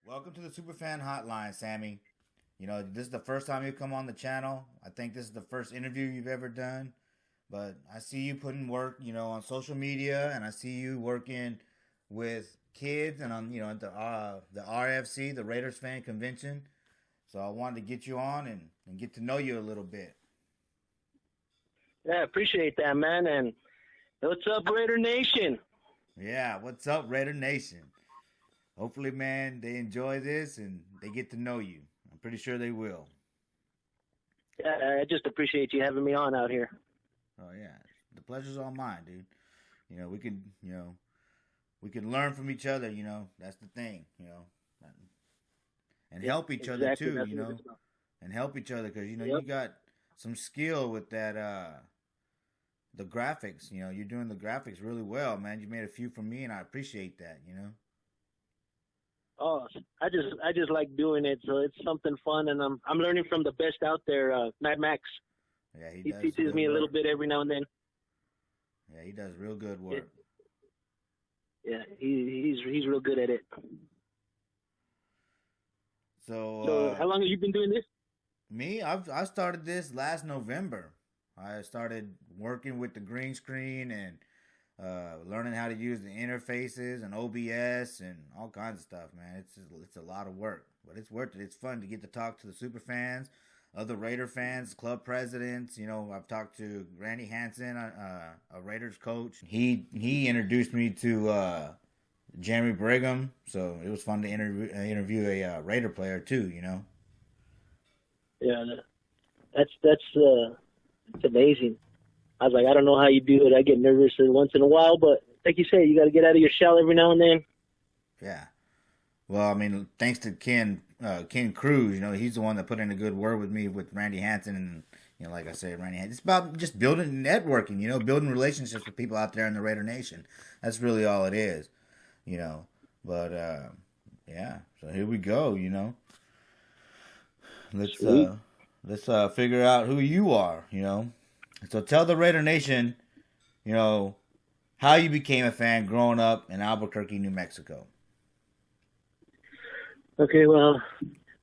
Welcome to the Superfan Hotline, Sammy. This is the first time you come on the channel. I think this is the first interview you've ever done. But I see you putting work, on social media, and I see you working with kids and on, at the RFC, the Raiders Fan Convention. So I wanted to get you on and get to know you a little bit. Yeah, I appreciate that, man. And what's up, Raider Nation? Yeah, what's up, Raider Nation? Hopefully, man, they enjoy this and they get to know you. I'm pretty sure they will. Yeah, I just appreciate you having me on out here. Oh yeah, the pleasure's all mine, dude. We can learn from each other. That's the thing. And help each other too. And help each other because you got some skill with that. The graphics. You're doing the graphics really well, man. You made a few for me, and I appreciate that. Oh, I just like doing it, so it's something fun, and I'm learning from the best out there, Mad Max. Yeah, he teaches me a little bit every now and then. Yeah, he does real good work. Yeah, he's real good at it. So how long have you been doing this? Me, I started this last November. I started working with the green screen and learning how to use the interfaces and OBS and all kinds of stuff, man. It's a lot of work, but it's worth it. It's fun to get to talk to the super fans, other Raider fans, club presidents. I've talked to Randy Hansen, a Raiders coach. He introduced me to Jeremy Brigham, so it was fun to interview a Raider player too. Yeah, it's amazing. I was like, I don't know how you do it. I get nervous once in a while, but like you say, you got to get out of your shell every now and then. Yeah. Well, I mean, thanks to Ken Cruz, he's the one that put in a good word with me with Randy Hansen, and like I said, Randy Hansen. It's about just building networking, building relationships with people out there in the Raider Nation. That's really all it is, But yeah. So here we go, Let's figure out who you are, So tell the Raider Nation, how you became a fan growing up in Albuquerque, New Mexico. Okay, well,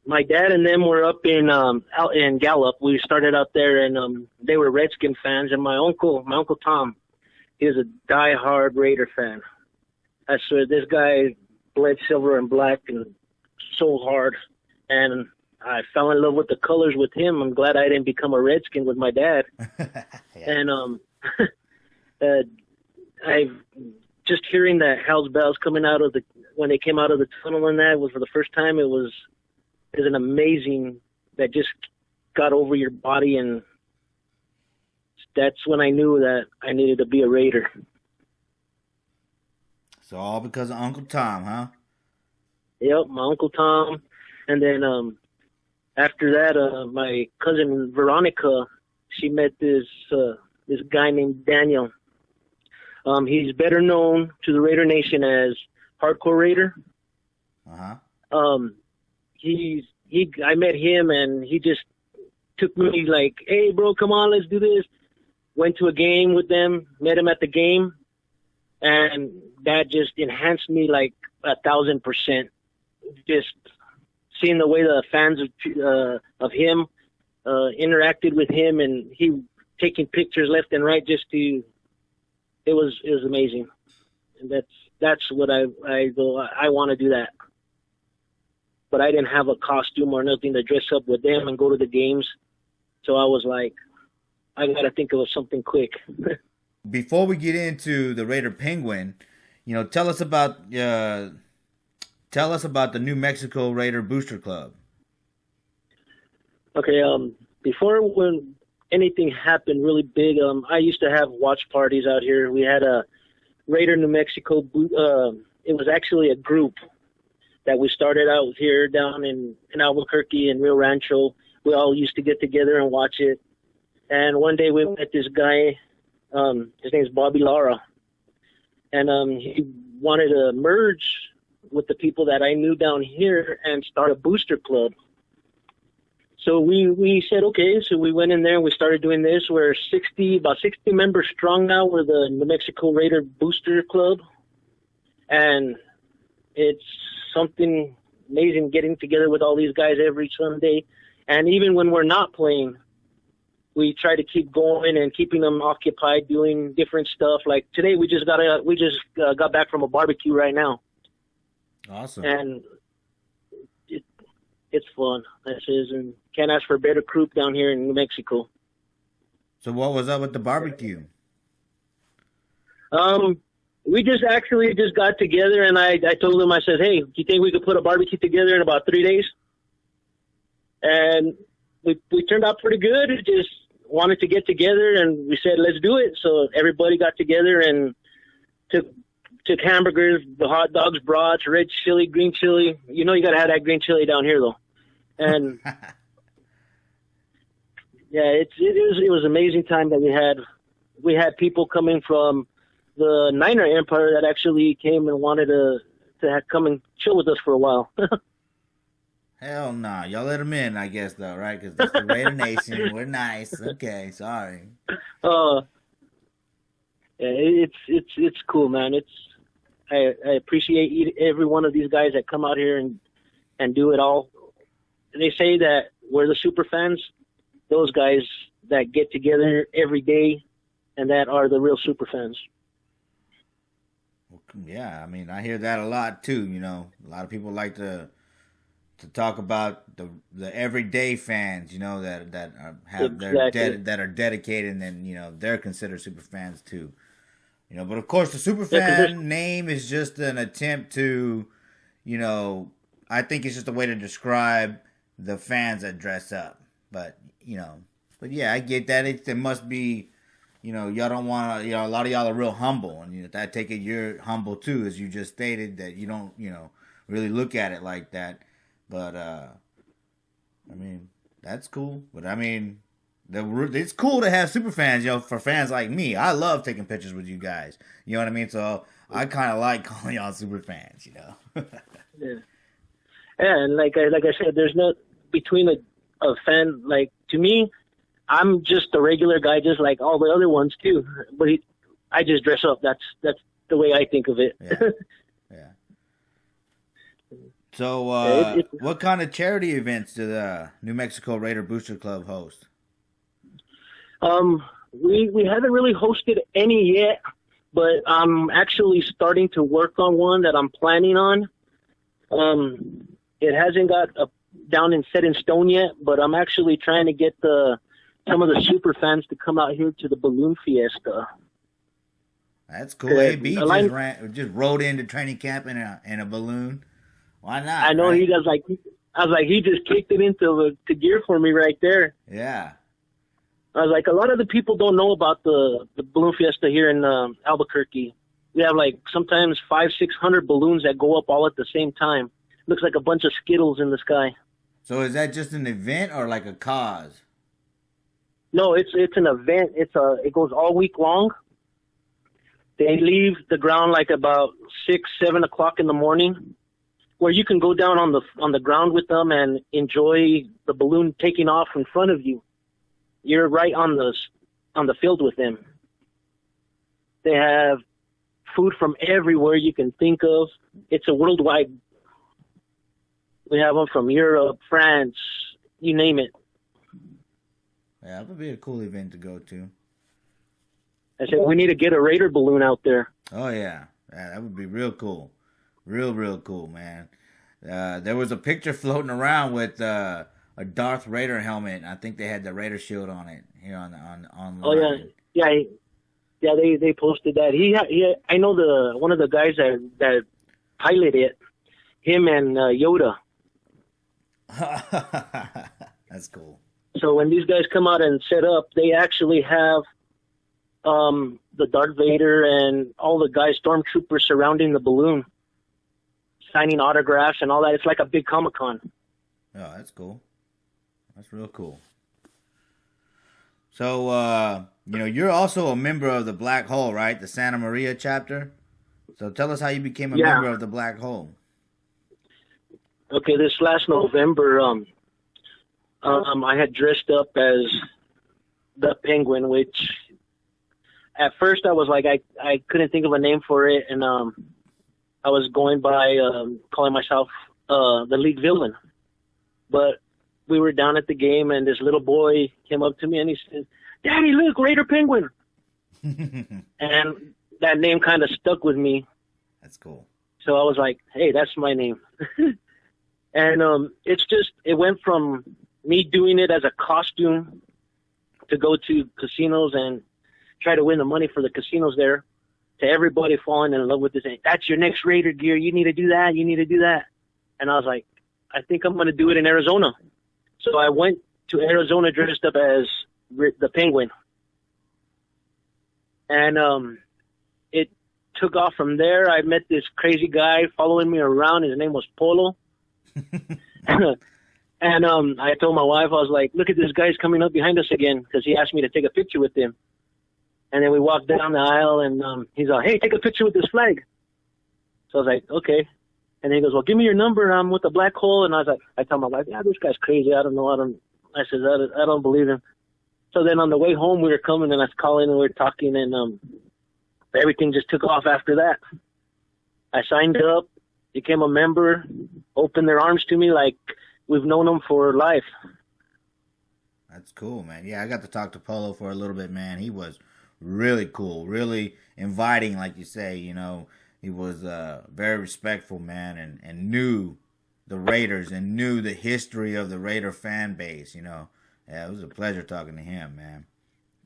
my dad and them were up out in Gallup. We started out there, and they were Redskin fans. And my uncle Tom, he was a diehard Raider fan. I swear, this guy bled silver and black and so hard, and I fell in love with the colors with him. I'm glad I didn't become a Redskin with my dad. Yeah. And I just hearing that Hell's Bells coming out of when they came out of the tunnel, and that was for the first time. It was an amazing that just got over your body, and that's when I knew that I needed to be a Raider. So all because of Uncle Tom, huh? Yep, my Uncle Tom, and then after that, my cousin Veronica, she met this guy named Daniel. He's better known to the Raider Nation as Hardcore Raider. Uh-huh. I met him, and he just took me like, hey, bro, come on, let's do this. Went to a game with them, met him at the game, and that just enhanced me like 1,000%. Just seeing the way the fans of him interacted with him, and he taking pictures left and right, it was amazing. And that's what I want to do that. But I didn't have a costume or nothing to dress up with them and go to the games, so I was like, I got to think of something quick. Before we get into the Raider Penguin, tell us about the New Mexico Raider Booster Club. Okay, before when anything happened really big, I used to have watch parties out here. We had a Raider New Mexico, it was actually a group that we started out here down in Albuquerque and Rio Rancho. We all used to get together and watch it. And one day we met this guy, his name's Bobby Lara, and he wanted to merge with the people that I knew down here and start a booster club. So we said, okay, so we went in there and we started doing this. We're about 60 members strong now. We're the New Mexico Raider Booster Club. And it's something amazing getting together with all these guys every Sunday. And even when we're not playing, we try to keep going and keeping them occupied doing different stuff. Like today, we just got back from a barbecue right now. Awesome. And it's fun. This is, and can't ask for a better group down here in New Mexico. So what was up with the barbecue? We just got together, and I told them, I said, hey, do you think we could put a barbecue together in about 3 days? And we turned out pretty good. We just wanted to get together, and we said, let's do it. So everybody got together and took hamburgers, the hot dogs, brats, red chili, green chili. You know you got to have that green chili down here, though. And, yeah, it was an amazing time that we had. We had people coming from the Niner Empire that actually came and wanted to come and chill with us for a while. Hell no. Y'all let them in, I guess, though, right? Because it's the Raider Nation. We're nice. Okay, sorry. Yeah, it's cool, man. I appreciate every one of these guys that come out here and do it all. They say that we're the super fans, those guys that get together every day and that are the real super fans. Yeah, I mean, I hear that a lot too. You know, a lot of people like to talk about the everyday fans. You know, that are dedicated, and then, you know, they're considered super fans too. You know, but of course the Superfan name is just an attempt to, you know, I think it's just a way to describe the fans that dress up. But, you know, yeah, I get that. It must be, you know, y'all don't want to, you know, a lot of y'all are real humble. And, you know, I take it you're humble too, as you just stated, that you don't, you know, really look at it like that. But, I mean, that's cool. But, I mean, it's cool to have super fans, you know, for fans like me. I love taking pictures with you guys. You know what I mean? So I kind of like calling y'all super fans, you know. Yeah. And like I said, there's no between a fan, like, to me, I'm just a regular guy, just like all the other ones too. But I just dress up. That's the way I think of it. Yeah. So, what kind of charity events do the New Mexico Raider Booster Club host? We haven't really hosted any yet, but I'm actually starting to work on one that I'm planning on. It hasn't got down and set in stone yet, but I'm actually trying to get some of the super fans to come out here to the balloon fiesta. That's cool. AB just rode into training camp in a balloon. Why not? I know, right? he does. I was like, he just kicked it into gear for me right there. Yeah. I was like, a lot of the people don't know about the balloon fiesta here in Albuquerque. We have like sometimes 500-600 balloons that go up all at the same time. Looks like a bunch of Skittles in the sky. So is that just an event or like a cause? No, it's an event. It goes all week long. They leave the ground like about 6-7 o'clock in the morning, where you can go down on the ground with them and enjoy the balloon taking off in front of you. You're right on the field with them. They have food from everywhere you can think of. It's a worldwide. We have them from Europe, France, you name it. Yeah, that would be a cool event to go to. I said, we need to get a Raider balloon out there. Oh, yeah. That would be real cool. Real cool, man. There was a picture floating around with a Darth Raider helmet. I think they had the Raider shield on it here on. Oh, yeah. Yeah, they posted that. I know one of the guys that piloted it, him and Yoda. That's cool. So when these guys come out and set up, they actually have the Darth Vader and all the guys, stormtroopers surrounding the balloon, signing autographs and all that. It's like a big Comic-Con. Oh, that's cool. That's real cool. So, you're also a member of the Black Hole, right? The Santa Maria chapter. So tell us how you became a member of the Black Hole. Okay, this last November, I had dressed up as the Penguin, which at first I was like, I couldn't think of a name for it, and I was going by calling myself the league villain. But we were down at the game, and this little boy came up to me, and he said, "Daddy, look, Raider Penguin." And that name kind of stuck with me. That's cool. So I was like, "Hey, that's my name." And it went from me doing it as a costume to go to casinos and try to win the money for the casinos there, to everybody falling in love with this. That's your next Raider gear. You need to do that. You need to do that. And I was like, I think I'm going to do it in Arizona. So I went to Arizona dressed up as the Penguin. And it took off from there. I met this crazy guy following me around. His name was Polo. And I told my wife, I was like, look at this guy's coming up behind us again, because he asked me to take a picture with him. And then we walked down the aisle, and he's like, hey, take a picture with this flag. So I was like, okay. And then he goes, well, give me your number. I'm with the black hole. And I was like, I told my wife, yeah, this guy's crazy. I don't know. I said, I don't believe him. So then on the way home, we were coming, and I was calling, and we were talking, and everything just took off after that. I signed up, became a member, opened their arms to me like we've known them for life. That's cool, man. Yeah, I got to talk to Polo for a little bit, man. He was really cool, really inviting, like you say. You know, he was very respectful, man, and knew the Raiders and knew the history of the Raider fan base. You know, yeah, it was a pleasure talking to him, man.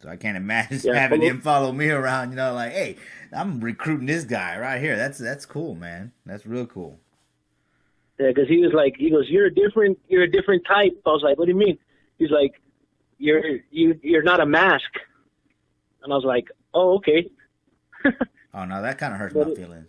So I can't imagine having him follow me around. You know, like, hey, I'm recruiting this guy right here. That's cool, man. That's real cool. Yeah, because he goes, you're a different type. I was like, what do you mean? He's like, you're not a mask. And I was like, oh, okay. Oh, no, that kind of hurts my feelings.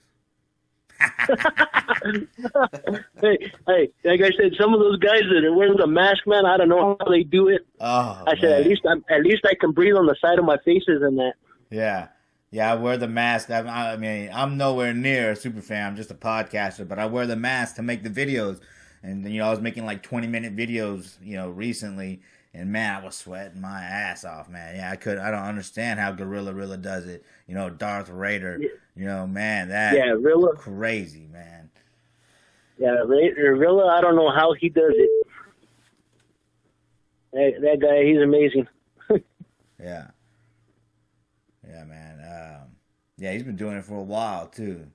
hey, like I said, some of those guys that are wearing the mask, man, I don't know how they do it. Oh, I said, at least I can breathe on the side of my faces and that. Yeah. Yeah, I wear the mask. I mean, I'm nowhere near a Superfan. I'm just a podcaster, but I wear the mask to make the videos. And, you know, I was making like 20-minute videos, you know, recently. And, man, I was sweating my ass off, man. Yeah, I don't understand how Gorilla does it. You know, Darth Raider. Yeah. You know, man, Rilla. Crazy, man. Yeah, Rilla, I don't know how he does it. That guy, he's amazing. Yeah. Yeah, man. Yeah, he's been doing it for a while, too.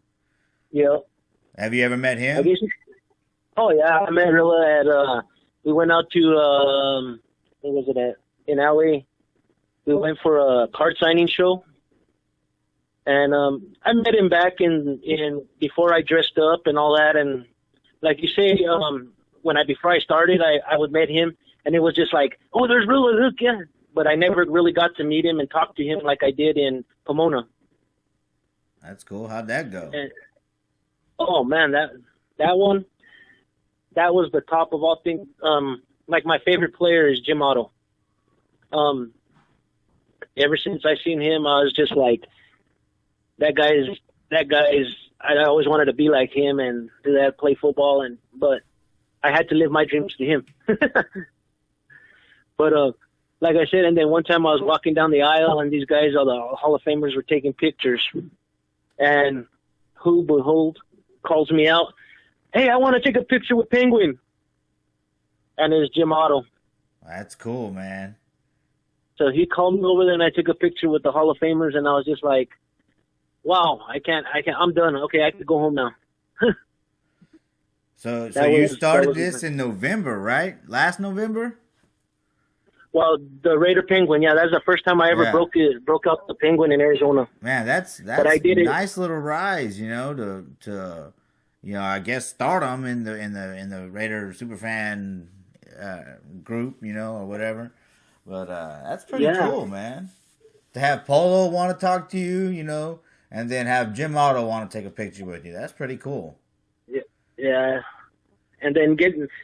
Yeah. Have you ever met him? Oh, yeah. I met Rilla at, we went out to, where was it at? In LA. We went for a card signing show. And I met him back in before I dressed up and all that. And like you say, before I started, I would met him, and it was just like, oh, there's Rilla, look, yeah. But I never really got to meet him and talk to him like I did in Pomona. That's cool. How'd that go? And, oh man, that one, that was the top of all things. Like my favorite player is Jim Otto. Ever since I seen him, I was just like, that guy's. I always wanted to be like him and do that, play football, but I had to live my dreams to him. But like I said, and then one time I was walking down the aisle, and these guys, all the Hall of Famers, were taking pictures, and who behold calls me out, hey, I want to take a picture with Penguin, and it's Jim Otto. That's cool, man. So he called me over there, and I took a picture with the Hall of Famers, and I was just like, wow, I can't, I'm done. Okay, I can go home now. So you started this in November, right? Last November? Well, the Raider Penguin, yeah, that's the first time I ever broke out the Penguin in Arizona. Man, that's a nice little rise, you know, to you know, I guess stardom in the Raider Superfan group, you know, or whatever. But that's pretty cool, man. To have Polo want to talk to you, you know, and then have Jim Otto want to take a picture with you. That's pretty cool. Yeah. And then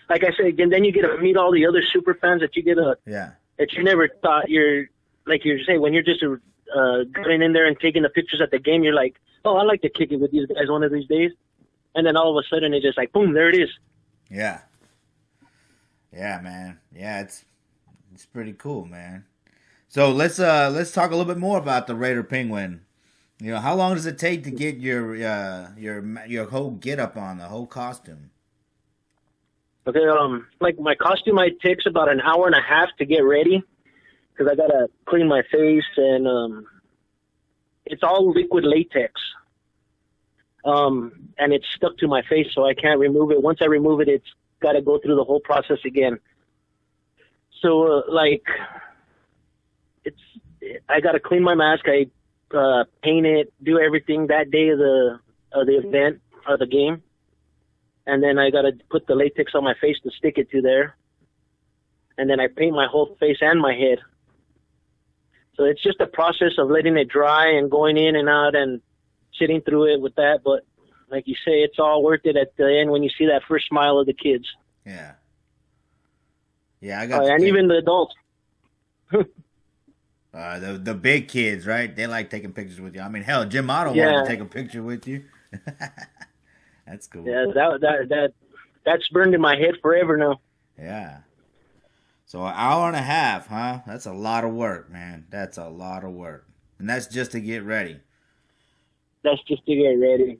like I said, and then you get to meet all the other super fans that you that you never thought like you say, when you're just getting in there and taking the pictures at the game, you're like, oh, I'd like to kick it with these guys one of these days. And then all of a sudden it's just like, boom, there it is. Yeah. Yeah, man. Yeah, it's pretty cool, man. So let's talk a little bit more about the Raider Penguin. You know, how long does it take to get your whole get up on, the whole costume? Okay, like my costume, it takes about an hour and a half to get ready because I gotta clean my face and it's all liquid latex. And it's stuck to my face, so I can't remove it. Once I remove it, it's got to go through the whole process again. So, I got to clean my mask. I paint it, do everything that day of the event or the game, and then I got to put the latex on my face to stick it to there, and then I paint my whole face and my head. So it's just a process of letting it dry and going in and out and sitting through it with that. But like you say, it's all worth it at the end when you see that first smile of the kids. Yeah. Yeah, I got. And even the adults. The big kids, right? They like taking pictures with you. I mean, hell, Jim Otto wanted to take a picture with you. That's cool. Yeah, that's burned in my head forever now. Yeah. So an hour and a half, huh? That's a lot of work, man. That's a lot of work. And that's just to get ready. That's just to get ready.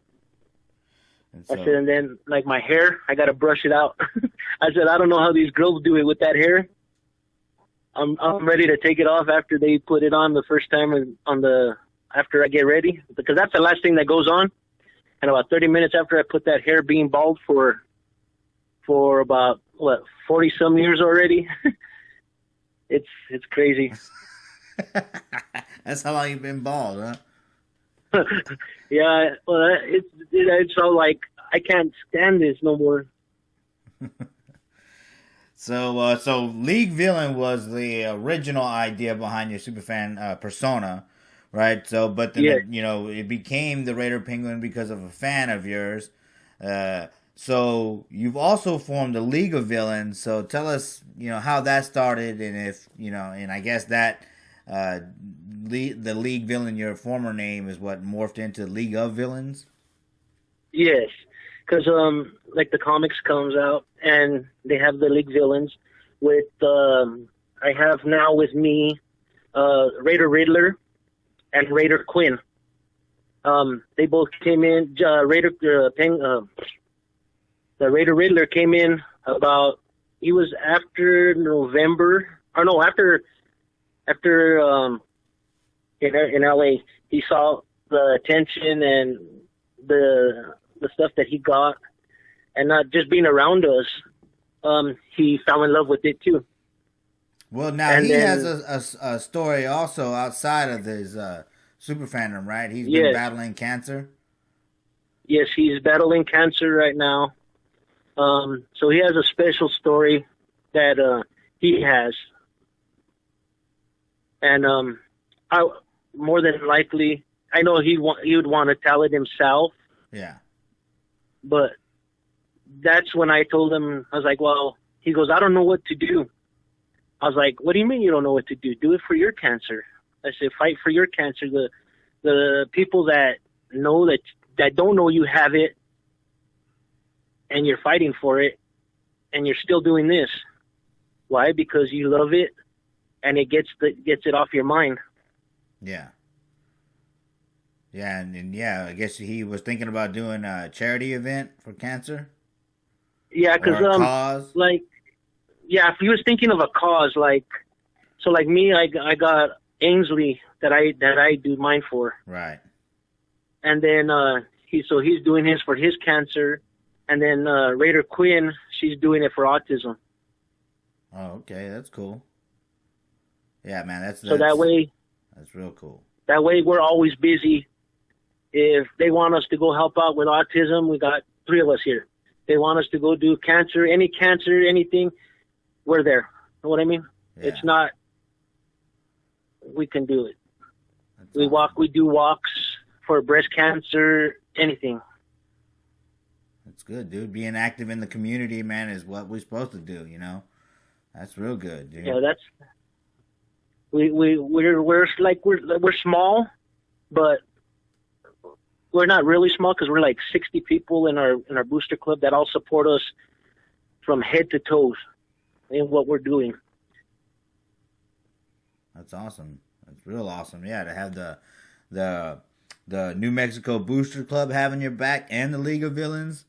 And then, like, my hair, I got to brush it out. I said, I don't know how these girls do it with that hair. I'm ready to take it off after they put it on the first time after I get ready. Because that's the last thing that goes on. And about 30 minutes after I put that hair being bald for about, 40-some years already. It's crazy. That's how long you've been bald, huh? Yeah, well, it's all like, I can't stand this no more. So League Villain was the original idea behind your Superfan persona, right? So, but then, it became the Raider Penguin because of a fan of yours. So you've also formed a League of Villains. So tell us, how that started, and if, and I guess that the League Villain, your former name, is what morphed into League of Villains. Yes, because like the comics comes out and they have the League Villains with I have now with me Raider Riddler and Raider Quinn. They both came in. The Raider Riddler came in he was after November, or no, after in LA, he saw the attention and the stuff that he got, and not just being around us, he fell in love with it too. Well, now he has a story also outside of his super fandom, right? He's been battling cancer. Yes, he's battling cancer right now. So he has a special story that he has. And I more than likely, I know he would want to tell it himself. Yeah. But that's when I told him, I was like, well, he goes, I don't know what to do. I was like, what do you mean you don't know what to do? Do it for your cancer. I said, fight for your cancer. The people that know that don't know you have it, and you're fighting for it, and you're still doing this. Why? Because you love it, and it gets it off your mind. Yeah. Yeah, and I guess he was thinking about doing a charity event for cancer. Yeah, because cause. If he was thinking of a cause, so like me, I got Ainsley that I do mine for. Right. And then he's doing his for his cancer, and then Raider Quinn, she's doing it for autism. Oh, okay, that's cool. Yeah, man, that's that way. That's real cool. That way, we're always busy. If they want us to go help out with autism, we got 3 of us here. They want us to go do cancer, anything, we're there. You know what I mean? Yeah. It's not, we can do it. That's awesome. We do walks for breast cancer, anything. That's good, dude. Being active in the community, man, is what we're supposed to do, That's real good, dude. Yeah, we're small, but we're not really small because we're like 60 people in our booster club that all support us from head to toes in what we're doing. That's awesome. That's real awesome. Yeah, to have the New Mexico Booster Club having your back and the League of Villains.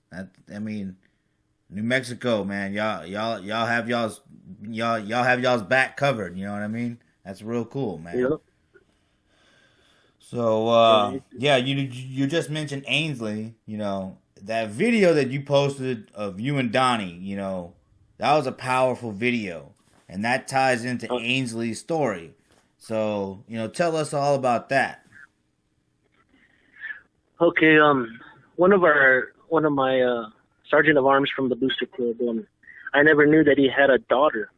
New Mexico, man, y'all have y'all have y'all's back covered. You know what I mean? That's real cool, man. Yep. So Yeah. yeah, you just mentioned Ainsley. You know that video that you posted of you and Donnie. You know that was a powerful video, and that ties into Ainsley's story. So you know, tell us all about that. Okay. One of my sergeant of arms from the booster club. I never knew that he had a daughter.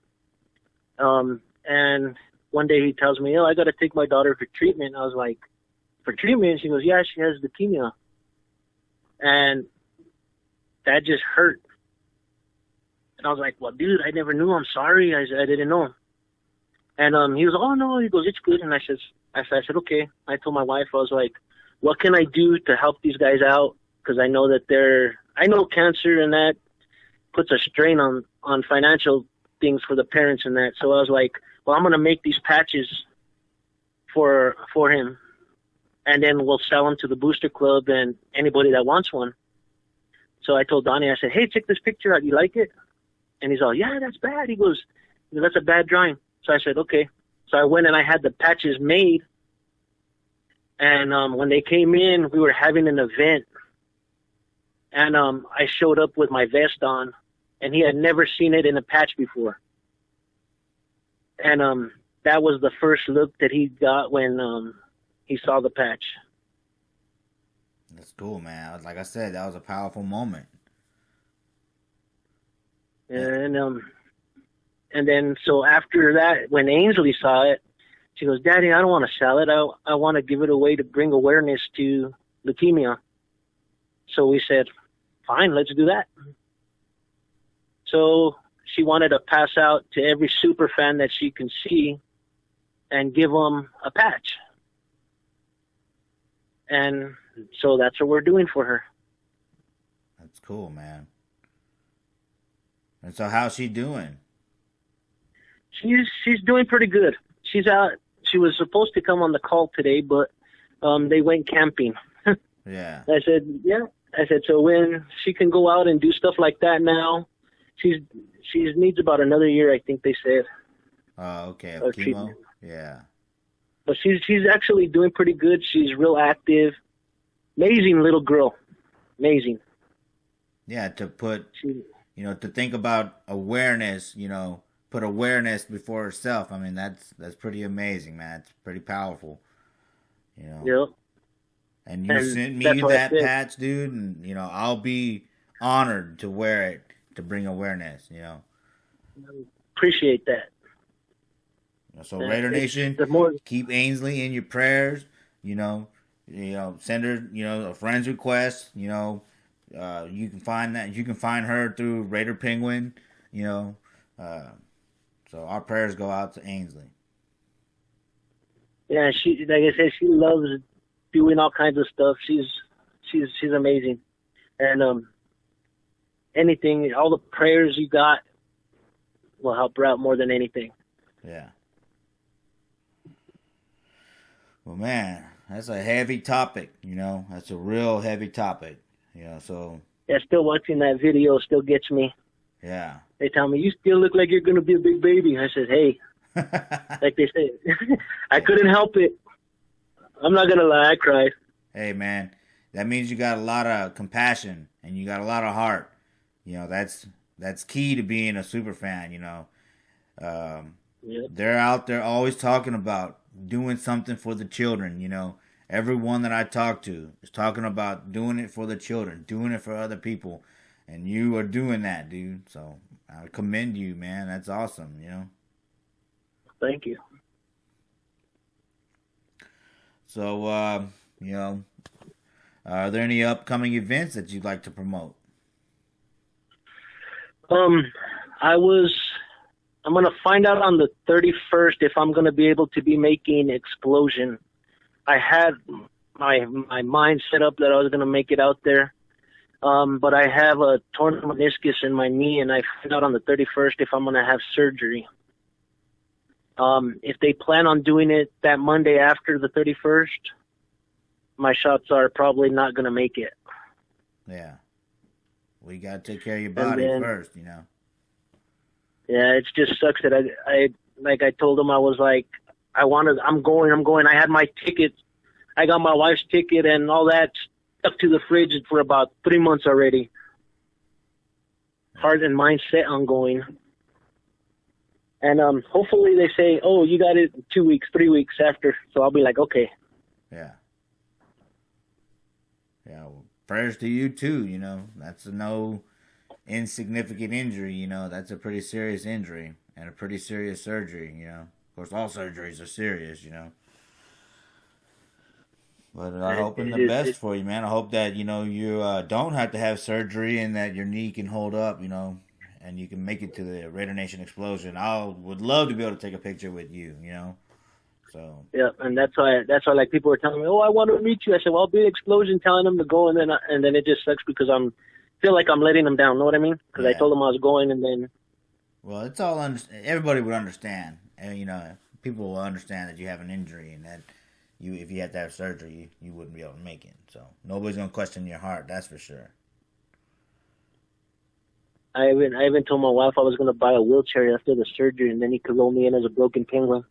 And one day he tells me, "Oh, I got to take my daughter for treatment." I was like, "For treatment?" She goes, "Yeah, she has leukemia." And that just hurt. And I was like, "Well, dude, I never knew. I'm sorry. I didn't know." And he was, "Oh no," he goes, "It's good." And I said, "Okay." I told my wife, I was like, "What can I do to help these guys out? Because I know that I know cancer and that puts a strain on financial things for the parents and that." So I was like, "Well, I'm gonna make these patches for him, and then we'll sell them to the booster club and anybody that wants one." So I told Donnie, I said, "Hey, check this picture out. You like it?" And he's all, "Yeah, that's bad." He goes, "That's a bad drawing." So I said, "Okay." So I went and I had the patches made. And when they came in, we were having an event. And I showed up with my vest on. And he had never seen it in a patch before. And that was the first look that he got when he saw the patch. That's cool, man. Like I said, that was a powerful moment. And then so after that, when Ainsley saw it, she goes, "Daddy, I don't want to sell it. I want to give it away to bring awareness to leukemia." So we said, "Fine, let's do that." So she wanted to pass out to every super fan that she can see and give them a patch. And so that's what we're doing for her. That's cool, man. And so how's she doing? She's doing pretty good. She's out. She was supposed to come on the call today, but they went camping. Yeah. I said, "Yeah." I said, "So when she can go out and do stuff like that now, she needs about another year, I think they said." Oh, okay. Of Chemo. treatment. Yeah. But she's actually doing pretty good. She's real active. Amazing little girl. Amazing. Yeah, to think about awareness, put awareness before herself. I mean, that's pretty amazing, man. It's pretty powerful. Yeah. And you sent me that patch, dude, and I'll be honored to wear it to bring awareness. Appreciate that. So Raider Nation, keep Ainsley in your prayers. Send her, a friend's request. You can find that. You can find her through Raider Penguin. So our prayers go out to Ainsley. Yeah, she, like I said, she loves doing all kinds of stuff. She's amazing, and anything, all the prayers you got will help her out more than anything. Yeah. Well, man, that's a heavy topic. That's a real heavy topic. So. Yeah, still watching that video still gets me. Yeah. They tell me, "You still look like you're gonna be a big baby." I said, "Hey," like they say, I couldn't help it. I'm not gonna lie, I cried. Hey, man, that means you got a lot of compassion and you got a lot of heart. That's key to being a super fan. They're out there always talking about doing something for the children. Everyone that I talk to is talking about doing it for the children, doing it for other people, and you are doing that, dude. So I commend you, man. That's awesome. Thank you. So, are there any upcoming events that you'd like to promote? I'm going to find out on the 31st if I'm going to be able to be making Explosion. I had my mind set up that I was going to make it out there. But I have a torn meniscus in my knee, and I find out on the 31st if I'm going to have surgery. If they plan on doing it that Monday after the 31st, my shots are probably not going to make it. Yeah. We got to take care of your And body then, first, you know. yeah, it just sucks that I told him I was like, I'm going. I had my ticket. I got my wife's ticket and all that stuck to the fridge for about 3 months already. Heart and mind set on going. And hopefully they say, oh, you got it 2 weeks, 3 weeks after. So I'll be like, okay. Yeah. Yeah. Well, prayers to you too. You know, that's no insignificant injury. You know, that's a pretty serious injury and a pretty serious surgery. You know, of course, all surgeries are serious. You know. But I'm hoping the best for you, man. I hope that, you know, you don't have to have surgery and that your knee can hold up, you know, and you can make it to the Raider Nation explosion. I would love to be able to take a picture with you, you know. So yeah, and that's why like people were telling me, oh, I want to meet you. I said, well, I'll be at explosion, telling them to go, and then it just sucks because feel like I'm letting them down. Know what I mean? Because I told them I was going, and then. Well, it's all everybody would understand, and you know, people will understand that you have an injury and that. If you had to have surgery, you wouldn't be able to make it. So nobody's gonna question your heart. That's for sure. I even told my wife I was gonna buy a wheelchair after the surgery, and then he could roll me in as a broken penguin.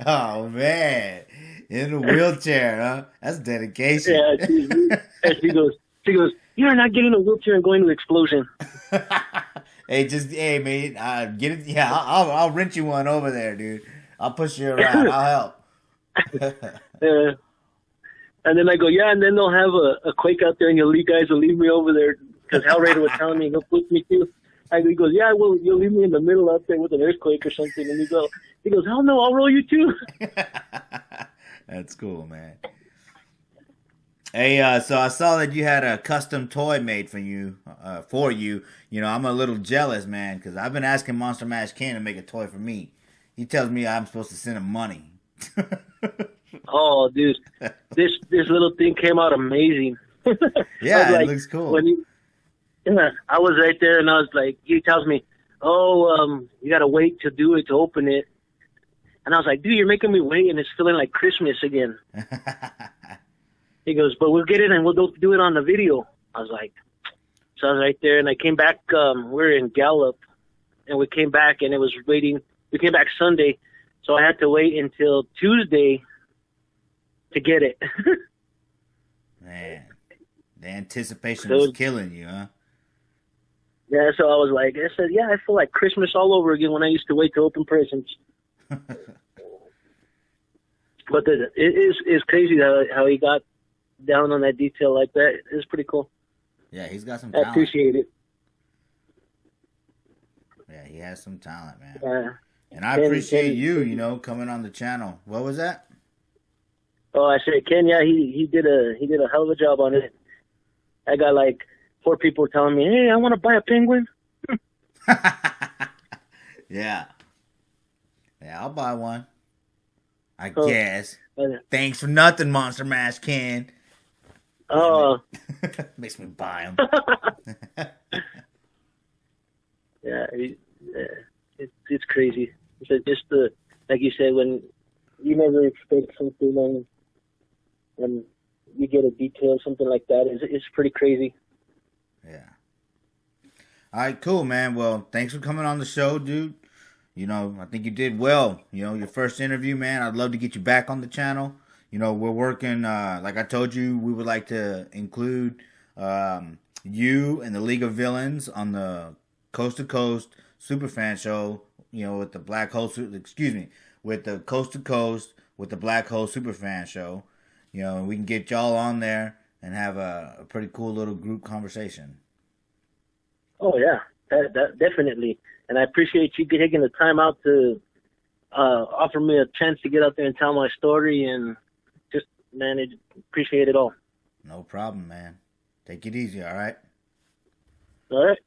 Oh man, in a wheelchair, huh? That's dedication. Yeah, she goes, you're not getting a wheelchair and going to the explosion. Hey, man, get it. Yeah, I'll rent you one over there, dude. I'll push you around. I'll help. And then I go, yeah, and then they'll have a quake out there, and you guys will leave me over there because Hellraider was telling me he'll push me too. He goes, yeah, well, you'll leave me in the middle out there with an earthquake or something. And he goes, hell no, I'll roll you too. That's cool, man. Hey, so I saw that you had a custom toy made for you. You know, I'm a little jealous, man, because I've been asking Monster Mash Ken to make a toy for me. He tells me I'm supposed to send him money. Oh, dude, this little thing came out amazing. Yeah, it looks cool. I was right there, and I was like, he tells me, oh, you got to wait to do it, to open it. And I was like, dude, you're making me wait, and it's feeling like Christmas again. He goes, but we'll get it and we'll do it on the video. I was like, so I was right there, and I came back. We're in Gallup, and we came back, and it was waiting. We came back Sunday, so I had to wait until Tuesday to get it. Man, the anticipation was killing you, huh? Yeah, so I said, yeah, I feel like Christmas all over again when I used to wait to open presents. But it is crazy how he got down on that detail like that. It's pretty cool. Yeah, he's got some talent. I appreciate it. Yeah, he has some talent, man. Yeah. And I appreciate you, you know, coming on the channel. What was that? Oh, I said, Ken, yeah, he did a hell of a job on it. I got like 4 people telling me, hey, I want to buy a penguin. Yeah. Yeah, I'll buy one. I guess. Thanks for nothing, Monster Mash Ken. Oh. Makes me buy them. Yeah, it's crazy. It's just like you said, when you never expect something and you get a detail, something like that, it's pretty crazy. Yeah. All right, cool, man. Well, thanks for coming on the show, dude. You know, I think you did well. You know, your first interview, man. I'd love to get you back on the channel. You know, we're working, like I told you, we would like to include you and the League of Villains on the Coast to Coast Superfan show, you know, with the with the Coast to Coast with the Black Hole Superfan show. You know, we can get y'all on there and have a pretty cool little group conversation. Oh, yeah, that definitely. And I appreciate you taking the time out to offer me a chance to get out there and tell my story, and just, man, appreciate it all. No problem, man. Take it easy, all right? All right.